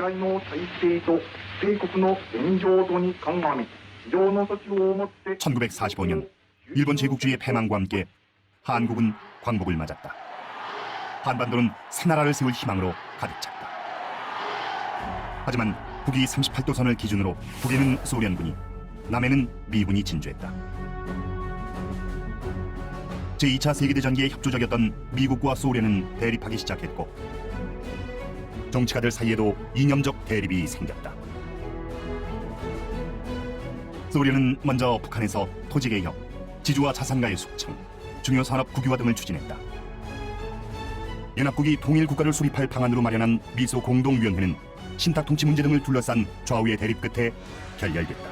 体の体制と帝国の現状度に鑑み非常の措置をもって 1945년 일본 제국주의의 패망과 함께 한국은 광복을 맞았다. 한반도는 새 나라를 세울 희망으로 가득 찼다. 하지만 북위 38도선을 기준으로 북에는 소련군이, 남에는 미군이 진주했다. 제2차 세계대전기에 협조적이었던 미국과 소련은 대립하기 시작했고 정치가들 사이에도 이념적 대립이 생겼다. 소련은 먼저 북한에서 토지개혁, 지주와 자산가의 숙청, 중요산업 국유화 등을 추진했다. 연합국이 통일국가를 수립할 방안으로 마련한 미소 공동위원회는 신탁통치 문제 등을 둘러싼 좌우의 대립 끝에 결렬됐다.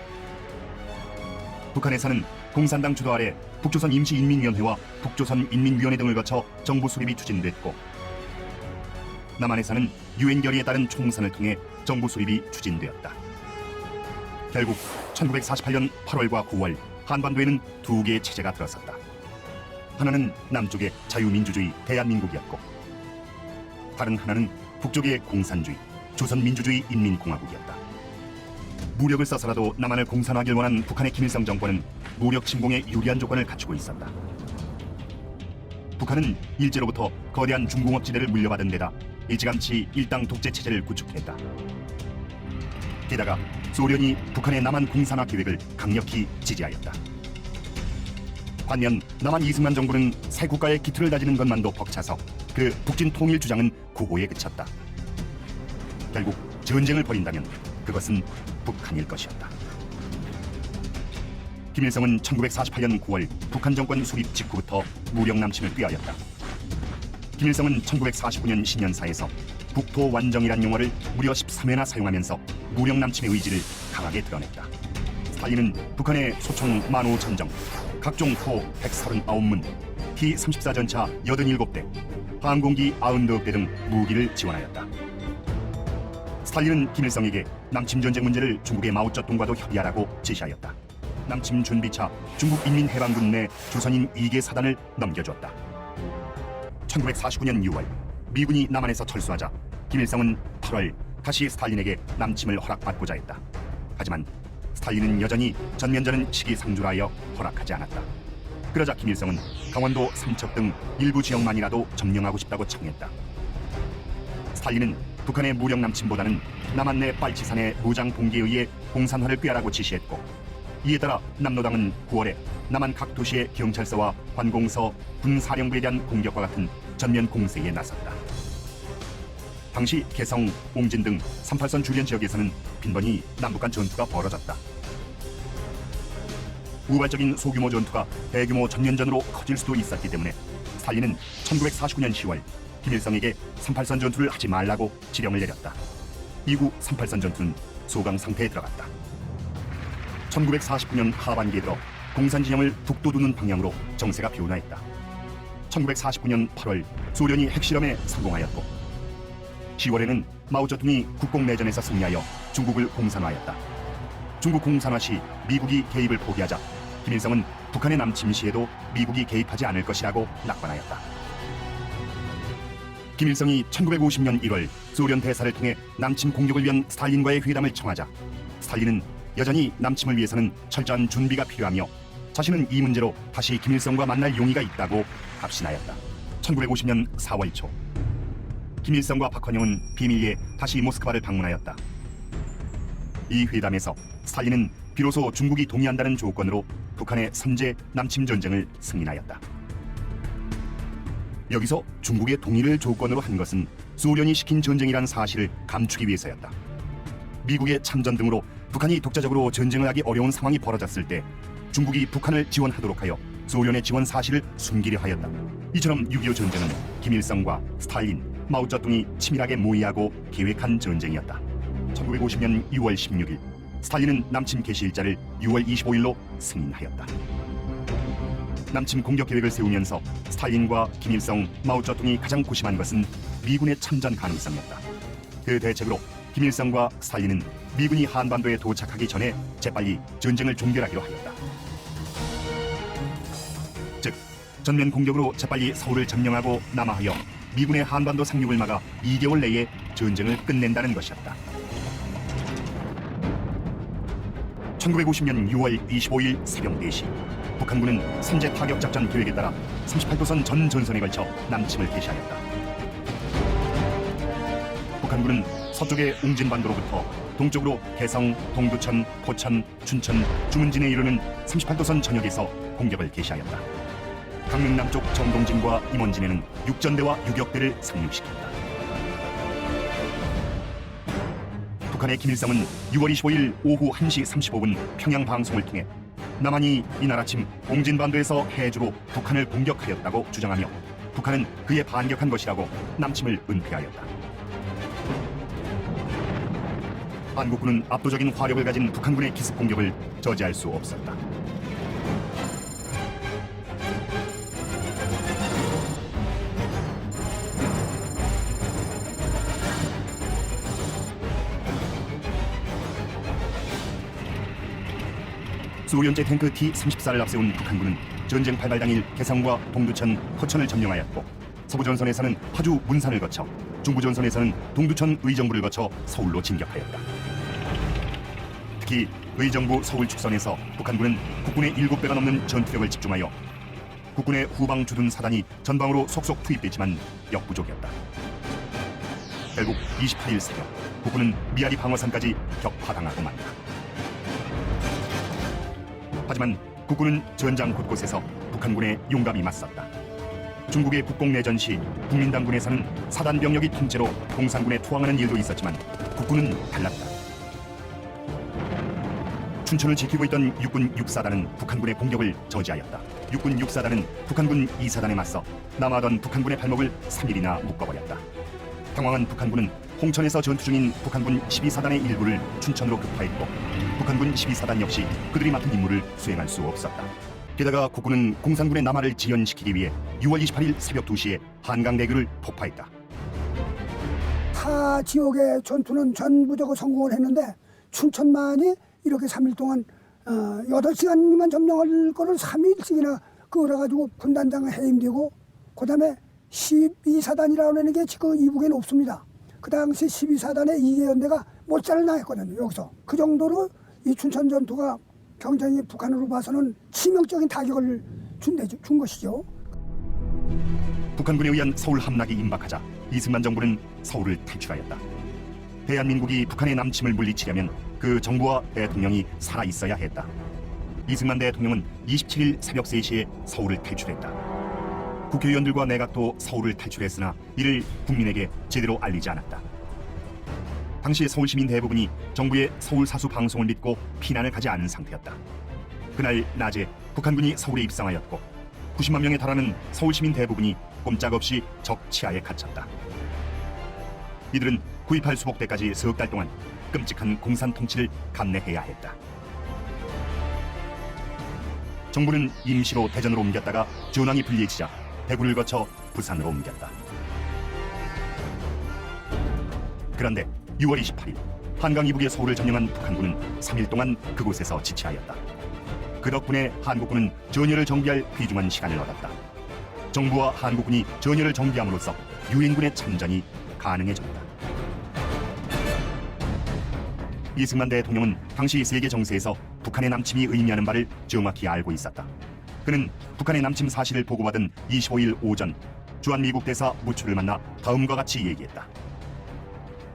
북한에서는 공산당 주도 아래 북조선 임시인민위원회와 북조선 인민위원회 등을 거쳐 정부 수립이 추진됐고, 남한에서는 유엔 결의에 따른 총선을 통해 정부 수립이 추진되었다. 결국 1948년 8월과 9월 한반도에는 두 개의 체제가 들어섰다. 하나는 남쪽의 자유민주주의 대한민국이었고, 다른 하나는 북쪽의 공산주의 조선민주주의 인민공화국이었다. 무력을 써서라도 남한을 공산화하길 원한 북한의 김일성 정권은 무력 침공에 유리한 조건을 갖추고 있었다. 북한은 일제로부터 거대한 중공업지대를 물려받은 데다 일찌감치 일당 독재 체제를 구축했다. 게다가 소련이 북한의 남한 공산화 계획을 강력히 지지하였다. 반면 남한 이승만 정부는 새 국가의 기틀을 다지는 것만도 벅차서 그 북진 통일 주장은 구호에 그쳤다. 결국 전쟁을 벌인다면 그것은 북한일 것이었다. 김일성은 1948년 9월 북한 정권 수립 직후부터 무력 남침을 꾀하였다. 김일성은 1949년 신년사에서 국토 완정이란 용어를 무려 13회나 사용하면서 무력 남침의 의지를 강하게 드러냈다. 스탈린은 북한의 소총 15,000정, 각종 포 139문, T-34 전차 87대, 항공기 92대 등 무기를 지원하였다. 스탈린은 김일성에게 남침 전쟁 문제를 중국의 마오쩌둥과도 협의하라고 지시하였다. 남침 준비차 중국 인민해방군 내 조선인 2개 사단을 넘겨주었다. 1949년 6월 미군이 남한에서 철수하자 김일성은 8월 다시 스탈린에게 남침을 허락받고자 했다. 하지만 스탈린은 여전히 전면전은 시기상조라 하여 허락하지 않았다. 그러자 김일성은 강원도 삼척 등 일부 지역만이라도 점령하고 싶다고 청했다. 스탈린은 북한의 무력 남침보다는 남한 내 빨치산의 무장 봉기에 의해 공산화를 꾀하라고 지시했고, 이에 따라 남노당은 9월에 남한 각 도시의 경찰서와 관공서, 군사령부에 대한 공격과 같은 전면 공세에 나섰다. 당시 개성, 옹진 등 38선 주변 지역에서는 빈번히 남북 간 전투가 벌어졌다. 우발적인 소규모 전투가 대규모 전면전으로 커질 수도 있었기 때문에 스탈린은 1949년 10월 김일성에게 38선 전투를 하지 말라고 지령을 내렸다. 이후 38선 전투는 소강 상태에 들어갔다. 1949년 하반기에 들어 공산 진영을 북돋우는 방향으로 정세가 변화했다. 1949년 8월 소련이 핵실험에 성공하였고, 10월에는 마오쩌둥이 국공내전에서 승리하여 중국을 공산화하였다. 중국 공산화 시 미국이 개입을 포기하자 김일성은 북한의 남침 시에도 미국이 개입하지 않을 것이라고 낙관하였다. 김일성이 1950년 1월 소련 대사를 통해 남침 공격을 위한 스탈린과의 회담을 청하자 스탈린은 여전히 남침을 위해서는 철저한 준비가 필요하며 자신은 이 문제로 다시 김일성과 만날 용의가 있다고 답신하였다. 1950년 4월 초 김일성과 박헌영은 비밀리에 다시 모스크바를 방문하였다. 이 회담에서 스탈린은 비로소 중국이 동의한다는 조건으로 북한의 선제 남침 전쟁을 승인하였다. 여기서 중국의 동의를 조건으로 한 것은 소련이 시킨 전쟁이란 사실을 감추기 위해서였다. 미국의 참전 등으로 북한이 독자적으로 전쟁을 하기 어려운 상황이 벌어졌을 때 중국이 북한을 지원하도록 하여 소련의 지원 사실을 숨기려 하였다. 이처럼 6.25 전쟁은 김일성과 스탈린, 마오쩌둥이 치밀하게 모의하고 계획한 전쟁이었다. 1950년 6월 16일 스탈린은 남침 개시일자를 6월 25일로 승인하였다. 남침 공격 계획을 세우면서 스탈린과 김일성, 마오쩌둥이 가장 고심한 것은 미군의 참전 가능성이었다. 그 대책으로 김일성과 스탈린은 미군이 한반도에 도착하기 전에 재빨리 전쟁을 종결하기로 하였다. 즉, 전면 공격으로 재빨리 서울을 점령하고 남하하여 미군의 한반도 상륙을 막아 2개월 내에 전쟁을 끝낸다는 것이었다. 1950년 6월 25일 새벽 4시 북한군은 선제 타격 작전 계획에 따라 38도선 전 전선에 걸쳐 남침을 개시하였다. 북한군은 서쪽의 웅진반도로부터 동쪽으로 개성, 동두천, 포천, 춘천, 주문진에 이르는 38도선 전역에서 공격을 개시하였다. 강릉 남쪽 정동진과 임원진에는 육전대와 유격대를 상륙시켰다. 북한의 김일성은 6월 25일 오후 1시 35분 평양 방송을 통해 남한이 이날 아침 웅진반도에서 해주로 북한을 공격하였다고 주장하며 북한은 그에 반격한 것이라고 남침을 은폐하였다. 한국군은 압도적인 화력을 가진 북한군의 기습 공격을 저지할 수 없었다. 소련제 탱크 T-34를 앞세운 북한군은 전쟁 발발 당일 개성과 동두천, 포천을 점령하였고 서부전선에서는 파주, 문산을 거쳐 중부전선에서는 동두천, 의정부를 거쳐 서울로 진격하였다. 특히 의정부 서울 축선에서 북한군은 국군의 7배가 넘는 전투력을 집중하여 국군의 후방 주둔 사단이 전방으로 속속 투입됐지만 역부족이었다. 결국 28일 새벽 국군은 미아리 방어선까지 격파당하고 만다. 하지만 국군은 전장 곳곳에서 북한군에 용감히 맞섰다. 중국의 국공내전 시 국민당군에서는 사단 병력이 통째로 공산군에 투항하는 일도 있었지만 국군은 달랐다. 춘천을 지키고 있던 육군 6사단은 북한군의 공격을 저지하였다. 육군 6사단은 북한군 2사단에 맞서 남아하던 북한군의 발목을 3일이나 묶어버렸다. 당황한 북한군은 홍천에서 전투 중인 북한군 12사단의 일부를 춘천으로 급파했고 북한군 12사단 역시 그들이 맡은 임무를 수행할 수 없었다. 게다가 국군은 공산군의 남하를 지연시키기 위해 6월 28일 새벽 2시에 한강대교를 폭파했다. 타 지역의 전투는 전부적으로 성공을 했는데 춘천만이 이렇게 3일 동안 8시간이면 점령할 거를 3일씩이나 끌어가지고 군단장 해임되고 그다음에 12사단이라고 하는 게 지금 이북에는 없습니다. 그 당시 12사단의 2개 연대가 못살을 당했거든요. 여기서 그 정도로 이 춘천 전투가 굉장히 북한으로 봐서는 치명적인 타격을 준 것이죠. 북한군에 의한 서울 함락이 임박하자 이승만 정부는 서울을 탈출하였다. 대한민국이 북한의 남침을 물리치려면 그 정부와 대통령이 살아있어야 했다. 이승만 대통령은 27일 새벽 3시에 서울을 탈출했다. 국회의원들과 내각도 서울을 탈출했으나 이를 국민에게 제대로 알리지 않았다. 당시 서울 시민 대부분이 정부의 서울 사수 방송을 믿고 피난을 가지 않은 상태였다. 그날 낮에 북한군이 서울에 입성하였고 90만 명에 달하는 서울 시민 대부분이 꼼짝없이 적 치하에 갇혔다. 이들은 9.28 수복 때까지 석 달 동안 끔찍한 공산 통치를 감내해야 했다. 정부는 임시로 대전으로 옮겼다가 전황이 불리해지자 대구를 거쳐 부산으로 옮겼다. 그런데 6월 28일 한강 이북의 서울을 점령한 북한군은 3일 동안 그곳에서 지체하였다. 그 덕분에 한국군은 전열을 정비할 귀중한 시간을 얻었다. 정부와 한국군이 전열을 정비함으로써 유엔군의 참전이 가능해졌다. 이승만 대통령은 당시 세계 정세에서 북한의 남침이 의미하는 바를 정확히 알고 있었다. 그는 북한의 남침 사실을 보고받은 25일 오전 주한미국 대사 무추를 만나 다음과 같이 얘기했다.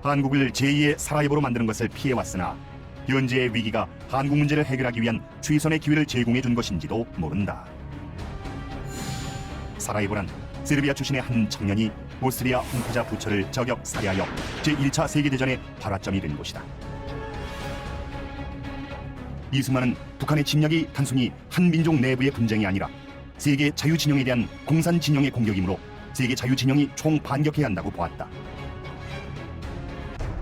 한국을 제2의 사라예보로 만드는 것을 피해왔으나 현재의 위기가 한국 문제를 해결하기 위한 최선의 기회를 제공해 준 것인지도 모른다. 사라예보란 세르비아 출신의 한 청년이 오스트리아 황태자 부처를 저격 살해하여 제1차 세계대전의 발화점이 된 곳이다. 이승만은 북한의 침략이 단순히 한 민족 내부의 분쟁이 아니라 세계 자유진영에 대한 공산 진영의 공격이므로 세계 자유진영이 총반격해야 한다고 보았다.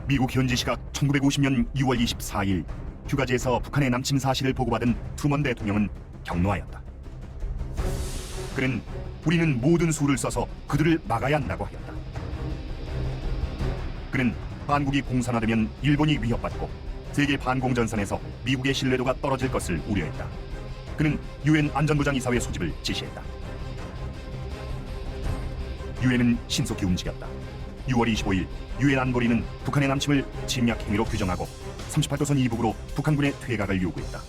미국 현지 시각 1950년 6월 24일 휴가지에서 북한의 남침 사실을 보고받은 트루먼 대통령은 경로하였다. 그는 우리는 모든 수를 써서 그들을 막아야 한다고 하였다. 그는 한국이 공산화되면 일본이 위협받고 세계 반공전선에서 미국의 신뢰도가 떨어질 것을 우려했다. 그는 유엔 안전보장 이사회 소집을 지시했다. 유엔은 신속히 움직였다. 6월 25일 유엔 안보리는 북한의 남침을 침략 행위로 규정하고 38도선 이북으로 북한군의 퇴각을 요구했다.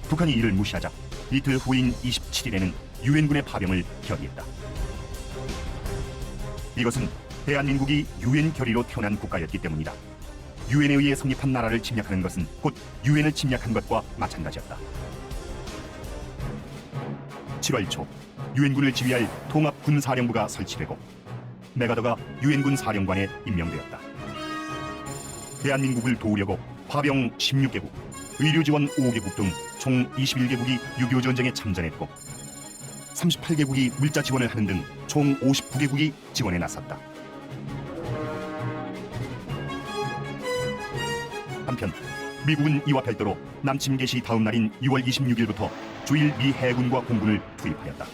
북한이 이를 무시하자 이틀 후인 27일에는 유엔군의 파병을 결의했다. 이것은 대한민국이 유엔 결의로 태어난 국가였기 때문이다. 유엔에 의해 성립한 나라를 침략하는 것은 곧 유엔을 침략한 것과 마찬가지였다. 7월 초 유엔군을 지휘할 통합군사령부가 설치되고 메가더가 유엔군 사령관에 임명되었다. 대한민국을 도우려고 파병 16개국, 의료지원 5개국 등 총 21개국이 6.25 전쟁에 참전했고 38개국이 물자 지원을 하는 등 총 59개국이 지원에 나섰다. 한편 미국은 이와 별도로 남침 개시 다음 날인 6월 26일부터 주일 미 해군과 공군을 투입하였다.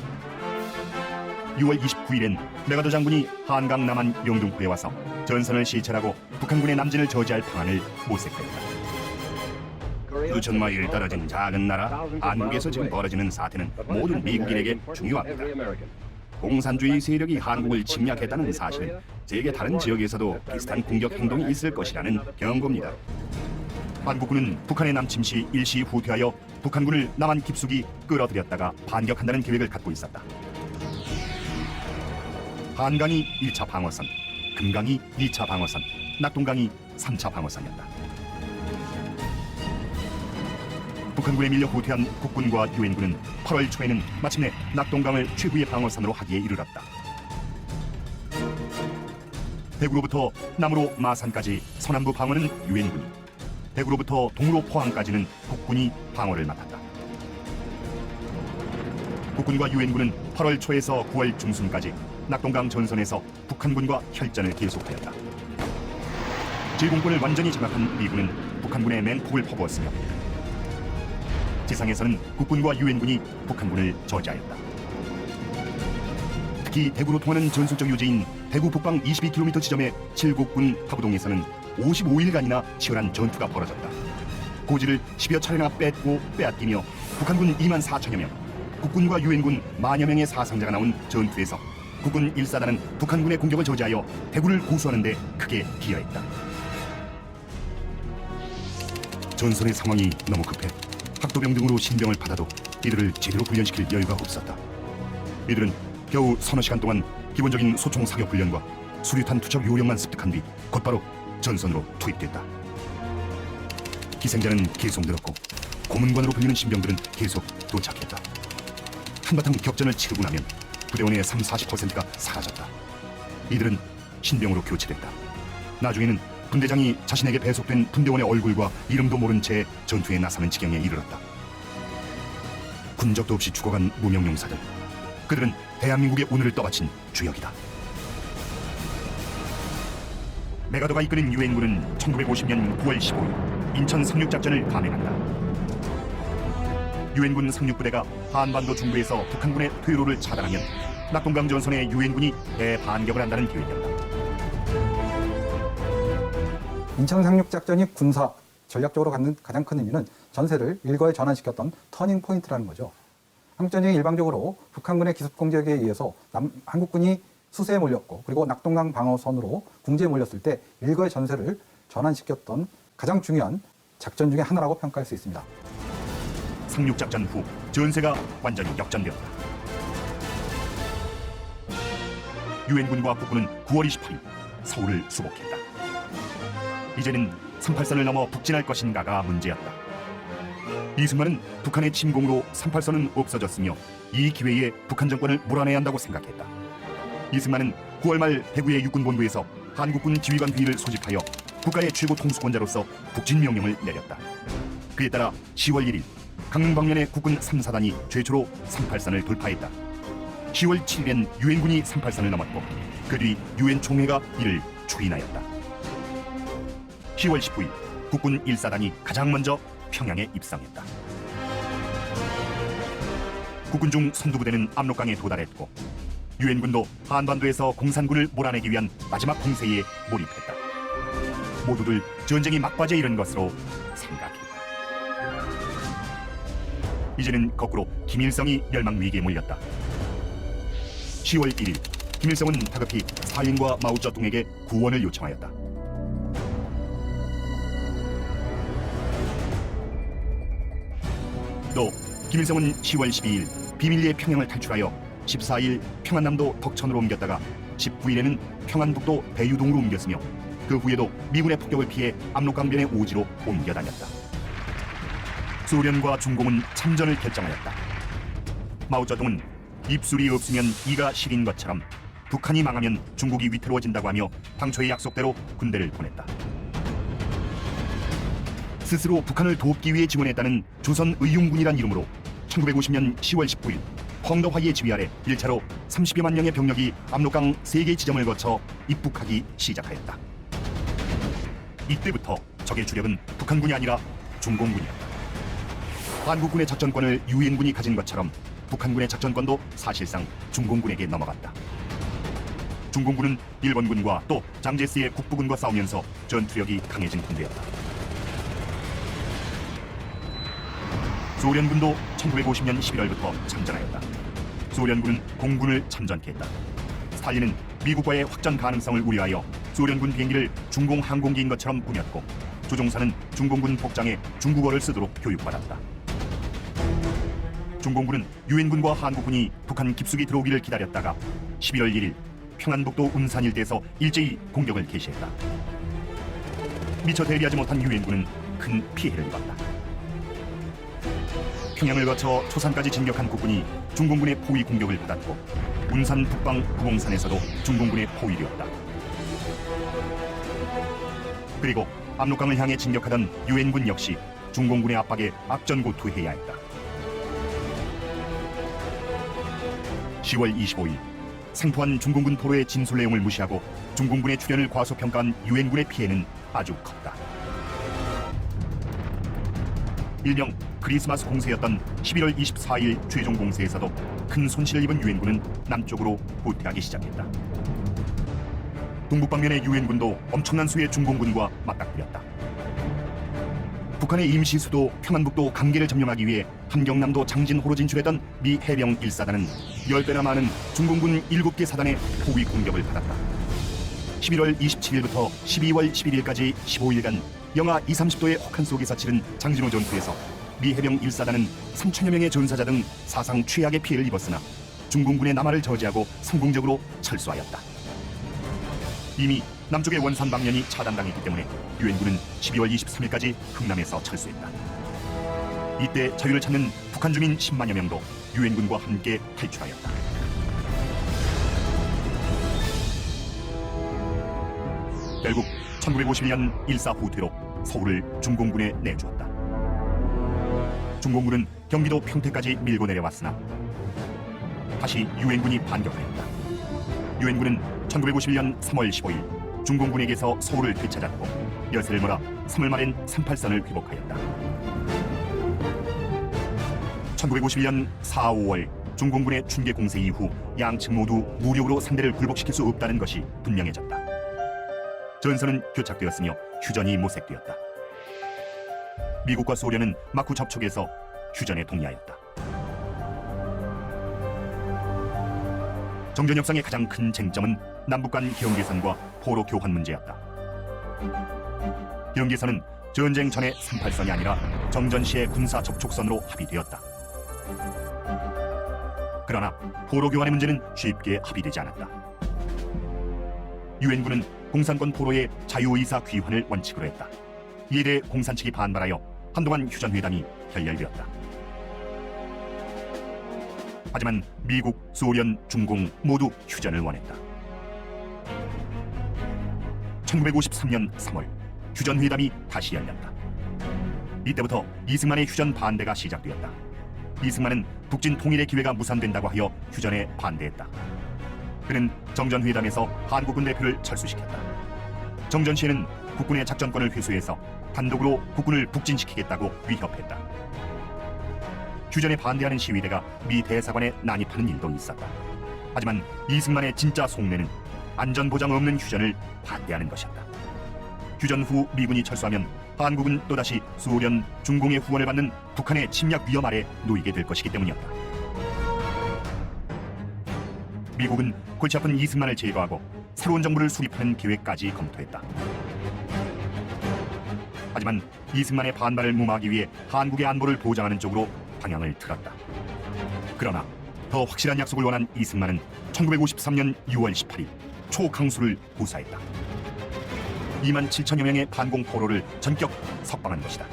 6월 29일엔 메가더 장군이 한강 남한 영등포에 와서 전선을 시찰하고 북한군의 남진을 저지할 방안을 모색하였다. 수천 마일 떨어진 작은 나라 한국에서 지금 벌어지는 사태는 모든 미국인에게 중요합니다. 공산주의 세력이 한국을 침략했다는 사실은 세계 다른 지역에서도 비슷한 공격 행동이 있을 것이라는 경고입니다. 한국군은 북한의 남침 시 일시 후퇴하여 북한군을 남한 깊숙이 끌어들였다가 반격한다는 계획을 갖고 있었다. 한강이 1차 방어선, 금강이 2차 방어선, 낙동강이 3차 방어선이었다. 북한군에 밀려 후퇴한 국군과 유엔군은 8월 초에는 마침내 낙동강을 최후의 방어선으로 하기에 이르렀다. 대구로부터 남으로 마산까지 서남부 방어는 유엔군이, 대구로부터 동으로 포항까지는 국군이 방어를 맡았다. 국군과 유엔군은 8월 초에서 9월 중순까지 낙동강 전선에서 북한군과 혈전을 계속하였다. 제공권을 완전히 장악한 미군은 북한군의 맹폭을 퍼부었으며 지상에서는 국군과 유엔군이 북한군을 저지하였다. 특히 대구로 통하는 전술적 요지인 대구 북방 22km 지점의 칠곡군 하부동에서는 55일간이나 치열한 전투가 벌어졌다. 고지를 10여 차례나 뺏고 빼앗기며 북한군 2만 4천여 명, 국군과 유엔군 만여 명의 사상자가 나온 전투에서 국군 1사단은 북한군의 공격을 저지하여 대구를 고수하는 데 크게 기여했다. 전선의 상황이 너무 급해 학도병 등으로 신병을 받아도 이들을 제대로 훈련시킬 여유가 없었다. 이들은 겨우 서너 시간 동안 기본적인 소총 사격 훈련과 수류탄 투척 요령만 습득한 뒤 곧바로 전선으로 투입됐다. 희생자는 계속 늘었고 고문관으로 불리는 신병들은 계속 도착했다. 한바탕 격전을 치르고 나면 부대원의 30-40%가 사라졌다. 이들은 신병으로 교체됐다. 나중에는 분대장이 자신에게 배속된 분대원의 얼굴과 이름도 모른 채 전투에 나서는 지경에 이르렀다. 군적도 없이 죽어간 무명용사들, 그들은 대한민국의 오늘을 떠받친 주역이다. 메가더가 이끄는 유엔군은 1950년 9월 15일 인천 상륙작전을 감행한다. 유엔군 상륙부대가 한반도 중부에서 북한군의 퇴로를 차단하면 낙동강 전선의 유엔군이 대반격을 한다는 계획이었다. 인천 상륙작전이 군사 전략적으로 갖는 가장 큰 의미는 전세를 일거에 전환시켰던 터닝 포인트라는 거죠. 한국전쟁이 일방적으로 북한군의 기습 공격에 의해서 한국군이 수세에 몰렸고 그리고 낙동강 방어선으로 궁지에 몰렸을 때 일거의 전세를 전환시켰던 가장 중요한 작전 중에 하나라고 평가할 수 있습니다. 상륙작전 후 전세가 완전히 역전되었다. 유엔군과 국군은 9월 28일 서울을 수복했다. 이제는 38선을 넘어 북진할 것인가가 문제였다. 이승만은 북한의 침공으로 38선은 없어졌으며 이 기회에 북한 정권을 몰아내야 한다고 생각했다. 이승만은 9월 말 대구의 육군본부에서 한국군 지휘관 회의를 소집하여 국가의 최고 통수권자로서 북진 명령을 내렸다. 그에 따라 10월 1일 강릉 방면의 국군 3사단이 최초로 38선을 돌파했다. 10월 7일엔 유엔군이 38선을 넘었고 그 뒤 유엔 총회가 이를 추인하였다. 10월 19일 국군 1사단이 가장 먼저 평양에 입성했다. 국군 중 선두부대는 압록강에 도달했고 유엔군도 한반도에서 공산군을 몰아내기 위한 마지막 공세에 몰입했다. 모두들 전쟁이 막바지에 이른 것으로 생각했다. 이제는 거꾸로 김일성이 멸망 위기에 몰렸다. 10월 1일 김일성은 다급히 스탈린과 마오쩌둥에게 구원을 요청하였다. 또 김일성은 10월 12일 비밀리에 평양을 탈출하여 14일 평안남도 덕천으로 옮겼다가 19일에는 평안북도 대유동으로 옮겼으며 그 후에도 미군의 폭격을 피해 압록강변의 오지로 옮겨 다녔다. 소련과 중공은 참전을 결정하였다. 마오쩌둥은 입술이 없으면 이가 시린 것처럼 북한이 망하면 중국이 위태로워진다고 하며 당초의 약속대로 군대를 보냈다. 스스로 북한을 돕기 위해 지원했다는 조선의용군이란 이름으로 1950년 10월 19일 펑더화이의 지휘 아래 1차로 30여만 명의 병력이 압록강 3개 지점을 거쳐 입북하기 시작하였다. 이때부터 적의 주력은 북한군이 아니라 중공군이었다. 한국군의 작전권을 유엔군이 가진 것처럼 북한군의 작전권도 사실상 중공군에게 넘어갔다. 중공군은 일본군과 또 장제스의 국부군과 싸우면서 전투력이 강해진 군대였다. 소련군도 1950년 11월부터 참전하였다. 소련군은 공군을 참전케 했다. 스탈린은 미국과의 확전 가능성을 우려하여 소련군 비행기를 중공 항공기인 것처럼 꾸몄고 조종사는 중공군 복장에 중국어를 쓰도록 교육받았다. 중공군은 유엔군과 한국군이 북한 깊숙이 들어오기를 기다렸다가 11월 1일 평안북도 운산 일대에서 일제히 공격을 개시했다. 미처 대비하지 못한 유엔군은 큰 피해를 입었다. 평양을 거쳐 초산까지 진격한 국군이 중공군의 포위 공격을 받았고 운산 북방 구봉산에서도 중공군의 포위되었다. 그리고 압록강을 향해 진격하던 유엔군 역시 중공군의 압박에 악전고투해야 했다. 10월 25일 생포한 중공군 포로의 진술 내용을 무시하고 중공군의 출현을 과소평가한 유엔군의 피해는 아주 컸다. 일명 크리스마스 공세였던 11월 24일 최종 공세에서도 큰 손실을 입은 유엔군은 남쪽으로 후퇴하기 시작했다. 동북방면의 유엔군도 엄청난 수의 중공군과 맞닥뜨렸다. 북한의 임시수도 평안북도 강계를 점령하기 위해 함경남도 장진호로 진출했던 미 해병 1사단은 10배나 많은 중공군 7개 사단의 포위 공격을 받았다. 11월 27일부터 12월 11일까지 15일간 영하 20-30도의 혹한 속에서 치른 장진호 전투에서 미 해병 1사단은 3천여 명의 전사자 등 사상 최악의 피해를 입었으나 중공군의 남하를 저지하고 성공적으로 철수하였다. 이미 남쪽의 원산 방면이 차단당했기 때문에 유엔군은 12월 23일까지 흥남에서 철수했다. 이때 자유를 찾는 북한 주민 10만여 명도 유엔군과 함께 탈출하였다. 결국 1951년 일사후퇴로 서울을 중공군에 내주었다. 중공군은 경기도 평택까지 밀고 내려왔으나 다시 유엔군이 반격하였다. 유엔군은 1951년 3월 15일 중공군에게서 서울을 되찾았고 열세를 몰아 3월 말엔 38선을 회복하였다. 1951년 4, 5월 중공군의 춘계 공세 이후 양측 모두 무력으로 상대를 굴복시킬 수 없다는 것이 분명해졌다. 전선은 교착되었으며 휴전이 모색되었다. 미국과 소련은 마쿠 접촉에서 휴전에 동의하였다. 정전 협상의 가장 큰 쟁점은 남북 간 경계선과 포로 교환 문제였다. 경계선은 전쟁 전의 38선이 아니라 정전 시의 군사 접촉선으로 합의되었다. 그러나 포로 교환의 문제는 쉽게 합의되지 않았다. 유엔군은 공산권 포로의 자유의사 귀환을 원칙으로 했다. 이에 대해 공산 측이 반발하여 한동안 휴전회담이 결렬되었다. 하지만 미국, 소련, 중공 모두 휴전을 원했다. 1953년 3월 휴전회담이 다시 열렸다. 이때부터 이승만의 휴전 반대가 시작되었다. 이승만은 북진 통일의 기회가 무산된다고 하여 휴전에 반대했다. 그는 정전회담에서 한국군 대표를 철수시켰다. 정전 시에는 국군의 작전권을 회수해서 단독으로 국군을 북진시키겠다고 위협했다. 휴전에 반대하는 시위대가 미 대사관에 난입하는 일도 있었다. 하지만 이승만의 진짜 속내는 안전보장 없는 휴전을 반대하는 것이었다. 휴전 후 미군이 철수하면 한국은 또다시 소련, 중공의 후원을 받는 북한의 침략 위험 아래 놓이게 될 것이기 때문이었다. 미국은 골치 아픈 이승만을 제거하고 새로운 정부를 수립하는 계획까지 검토했다. 하지만 이승만의 반발을 무마하기 위해 한국의 안보를 보장하는 쪽으로 방향을 틀었다. 그러나 더 확실한 약속을 원한 이승만은 1953년 6월 18일 초강수를 구사했다. 2만 7천여 명의 반공 포로를 전격 석방한 것이다.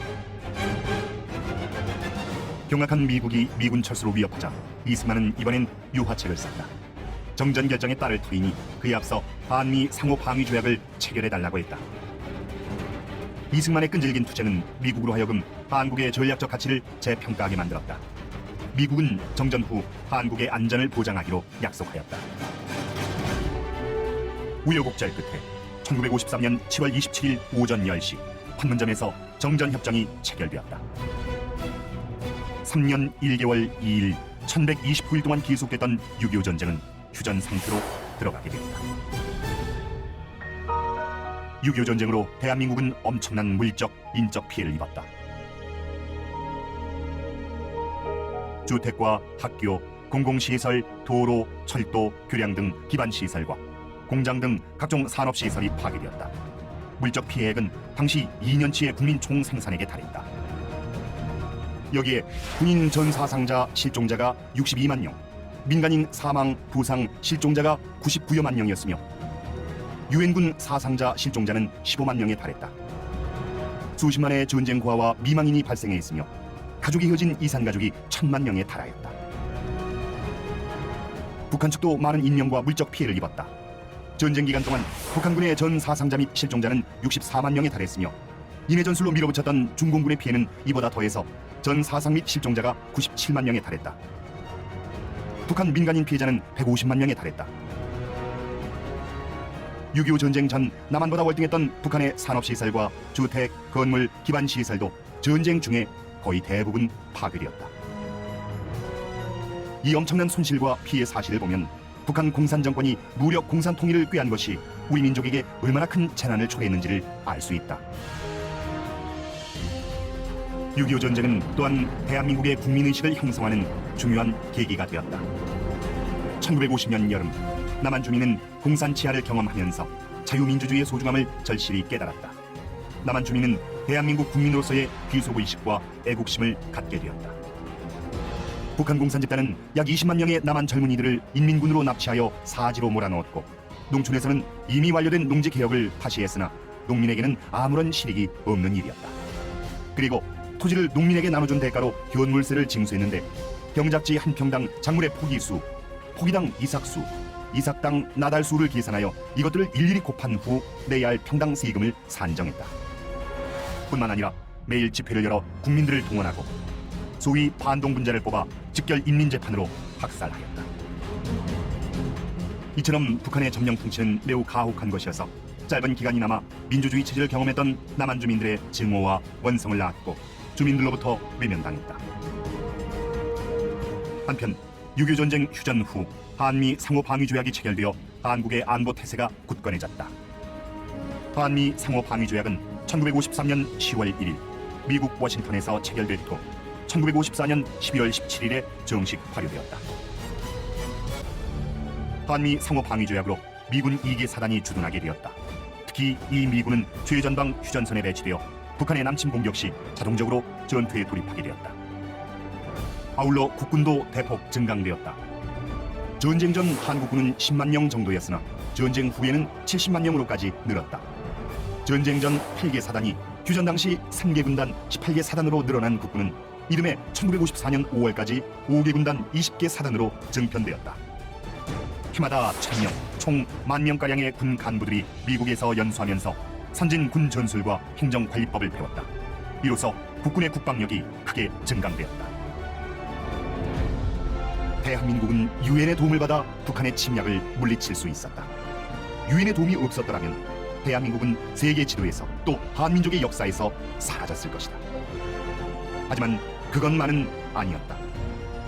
경악한 미국이 미군 철수로 위협하자 이승만은 이번엔 유화책을 썼다. 정전 결정에 따를 터이니 그에 앞서 한미 상호 방위 조약을 체결해달라고 했다. 이승만의 끈질긴 투쟁은 미국으로 하여금 한국의 전략적 가치를 재평가하게 만들었다. 미국은 정전 후 한국의 안전을 보장하기로 약속하였다. 우여곡절 끝에 1953년 7월 27일 오전 10시 판문점에서 정전협정이 체결되었다. 3년 1개월 2일 1129일 동안 계속됐던 6.25 전쟁은 휴전 상태로 들어가게 됩니다. 6.25 전쟁으로 대한민국은 엄청난 물적, 인적 피해를 입었다. 주택과 학교, 공공시설, 도로, 철도, 교량 등 기반시설과 공장 등 각종 산업시설이 파괴되었다. 물적 피해액은 당시 2년치의 국민 총생산액에 달했다. 여기에 군인 전사상자 실종자가 62만 명, 민간인 사망, 부상, 실종자가 99여만 명이었으며 유엔군 사상자 실종자는 15만 명에 달했다. 수십만의 전쟁 고아와 미망인이 발생해 있으며 가족이 이어진 이산가족이 1,000만 명에 달하였다. 북한 측도 많은 인명과 물적 피해를 입었다. 전쟁 기간 동안 북한군의 전 사상자 및 실종자는 64만 명에 달했으며 인해 전술로 밀어붙였던 중공군의 피해는 이보다 더해서 전 사상 및 실종자가 97만 명에 달했다. 북한 민간인 피해자는 150만 명에 달했다. 6.25 전쟁 전 남한보다 월등했던 북한의 산업시설과 주택, 건물, 기반시설도 전쟁 중에 거의 대부분 파괴되었다. 이 엄청난 손실과 피해 사실을 보면 북한 공산정권이 무력 공산 통일을 꾀한 것이 우리 민족에게 얼마나 큰 재난을 초래했는지를 알 수 있다. 6.25 전쟁은 또한 대한민국의 국민의식을 형성하는 중요한 계기가 되었다. 1950년 여름 남한 주민은 공산 치하를 경험하면서 자유민주주의의 소중함을 절실히 깨달았다. 남한 주민은 대한민국 국민으로서의 귀속의식과 애국심을 갖게 되었다. 북한 공산집단은 약 20만 명의 남한 젊은이들을 인민군으로 납치하여 사지로 몰아넣었고 농촌에서는 이미 완료된 농지개혁을 다시했으나 농민에게는 아무런 실익이 없는 일이었다. 그리고 토지를 농민에게 나눠준 대가로 현물세를 징수했는데 경작지 한 평당 작물의 포기수, 포기당 이삭수, 이삭당 나달수를 계산하여 이것들을 일일이 곱한 후 내야 할 평당 세금을 산정했다. 뿐만 아니라 매일 집회를 열어 국민들을 동원하고 소위 반동분자를 뽑아 직결 인민재판으로 학살하였다. 이처럼 북한의 점령 통치는 매우 가혹한 것이어서 짧은 기간이나마 민주주의 체제를 경험했던 남한 주민들의 증오와 원성을 낳았고 주민들로부터 외면당했다. 한편 6.25 전쟁 휴전 후 한미 상호 방위 조약이 체결되어 한국의 안보 태세가 굳건해졌다. 한미 상호 방위 조약은 1953년 10월 1일 미국 워싱턴에서 체결된 후 1954년 12월 17일에 정식 발효되었다. 한미 상호 방위 조약으로 미군 2개 사단이 주둔하게 되었다. 특히 이 미군은 최전방 휴전선에 배치되어 북한의 남침 공격 시 자동적으로 전투에 돌입하게 되었다. 아울러 국군도 대폭 증강되었다. 전쟁 전 한국군은 10만 명 정도였으나 전쟁 후에는 70만 명으로까지 늘었다. 전쟁 전 8개 사단이 휴전 당시 3개 군단 18개 사단으로 늘어난 국군은 이듬해 1954년 5월까지 5개 군단 20개 사단으로 증편되었다. 해마다 1,000명, 총 10,000명가량의 군 간부들이 미국에서 연수하면서 선진 군 전술과 행정관리법을 배웠다. 이로써 국군의 국방력이 크게 증강되었다. 대한민국은 유엔의 도움을 받아 북한의 침략을 물리칠 수 있었다. 유엔의 도움이 없었더라면 대한민국은 세계 지도에서 또 한민족의 역사에서 사라졌을 것이다. 하지만 그것만은 아니었다.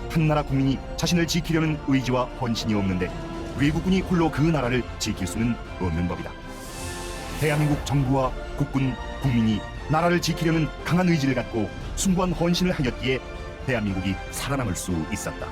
한 나라 국민이 자신을 지키려는 의지와 헌신이 없는데 외국군이 홀로 그 나라를 지킬 수는 없는 법이다. 대한민국 정부와 국군, 국민이 나라를 지키려는 강한 의지를 갖고 숭고한 헌신을 하였기에 대한민국이 살아남을 수 있었다.